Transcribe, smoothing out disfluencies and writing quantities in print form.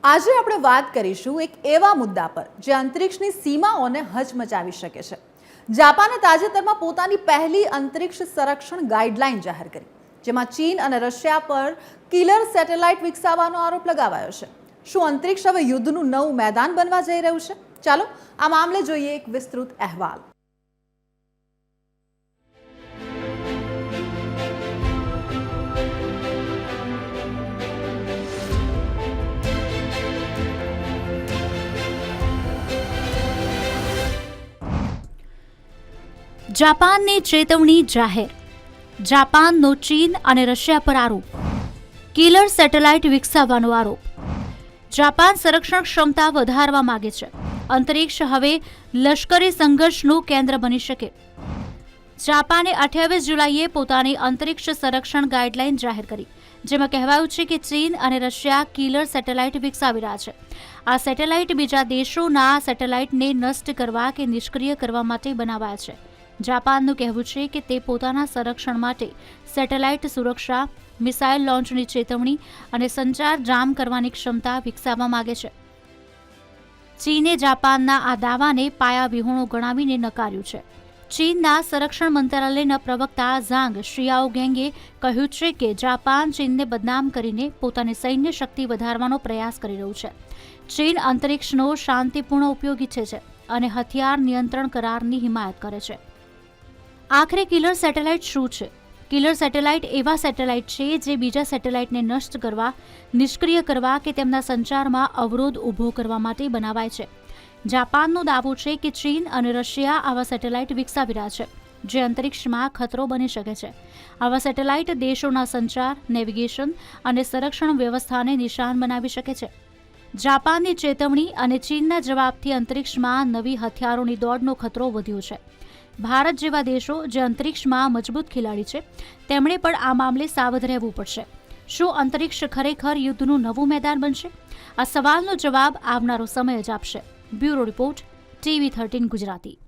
આજે આપણે વાત કરીશું એક એવા મુદ્દા પર જે અંતરિક્ષની સીમાઓને હચમચાવી શકે છે. જાપાને તાજેતરમાં પોતાની પહેલી અંતરિક્ષ સંરક્ષણ ગાઈડલાઈન જાહેર કરી, જેમાં ચીન અને રશિયા પર કિલર સેટેલાઇટ વિકસાવવાનો આરોપ લગાવાયો છે. શું અંતરિક્ષ હવે યુદ્ધનું નવું મેદાન બનવા જઈ રહ્યું છે? ચાલો આ મામલે જોઈએ એક વિસ્તૃત અહેવાલ. જાપાનની ચેતવણી જાહેર. જાપાનનો ચીન અને રશિયા પર આરોપ. કિલર સેટેલાઇટ વિકસાવવાનો આરોપ. જાપાન સંરક્ષણ ક્ષમતા વધારવા માંગે છે. અંતરિક્ષ હવે લશ્કરી સંઘર્ષનું કેન્દ્ર બની શકે. જાપાને 28 જુલાઈએ પોતાની અંતરિક્ષ સંરક્ષણ ગાઈડલાઈન જાહેર કરી, જેમાં કહેવાયું છે કે ચીન અને રશિયા કિલર સેટેલાઇટ વિકસાવી રહ્યા છે. આ સેટેલાઇટ બીજા દેશોના સેટેલાઇટને નષ્ટ કરવા કે નિષ્ક્રિય કરવા માટે બનાવાયા છે. જાપાનનું કહેવું છે કે તે પોતાના સંરક્ષણ માટે સેટેલાઇટ સુરક્ષા, મિસાઇલ લોન્ચની ચેતવણી અને સંચાર જામ કરવાની ક્ષમતા વિકસાવવા માંગે છે. ચીને જાપાનના આ દાવાને પાયાવિહોણો ગણાવીને નકાર્યું છે. ચીનના સંરક્ષણ મંત્રાલયના પ્રવક્તા ઝાંગ શિયાઓગેંગે કહ્યું છે કે જાપાન ચીનને બદનામ કરીને પોતાની સૈન્ય શક્તિ વધારવાનો પ્રયાસ કરી રહ્યું છે. ચીન અંતરિક્ષનો શાંતિપૂર્ણ ઉપયોગ ઈચ્છે છે અને હથિયાર નિયંત્રણ કરારની હિમાયત કરે છે. આખરે કિલર સેટેલાઇટ શું છે? કિલર સેટેલાઇટ એવા સેટેલાઇટ છે જે બીજા સેટેલાઇટને નષ્ટ કરવા, નિષ્ક્રિય કરવા કે તેમના સંચારમાં અવરોધ ઊભો કરવા માટે બનાવાય છે. જાપાનનો દાવો છે કે ચીન અને રશિયા આવા સેટેલાઇટ વિકસાવી રહ્યા છે, જે અંતરિક્ષમાં ખતરો બની શકે છે. આવા સેટેલાઇટ દેશોના સંચાર, નેવિગેશન અને સંરક્ષણ વ્યવસ્થાને નિશાન બનાવી શકે છે. જાપાનની ચેતવણી અને ચીનના જવાબથી અંતરિક્ષમાં નવી હથિયારોની દોડનો ખતરો વધ્યો છે. ભારત જેવા દેશો જે અંતરિક્ષમાં મજબૂત ખેલાડી છે, તેમણે પણ આ મામલે સાવધ રહેવું પડશે. શું અંતરિક્ષ ખરેખર યુદ્ધનું નવું મેદાન બનશે? આ સવાલનો જવાબ આવનારો સમય જ આપશે. Bureau report, TV13 Gujarati.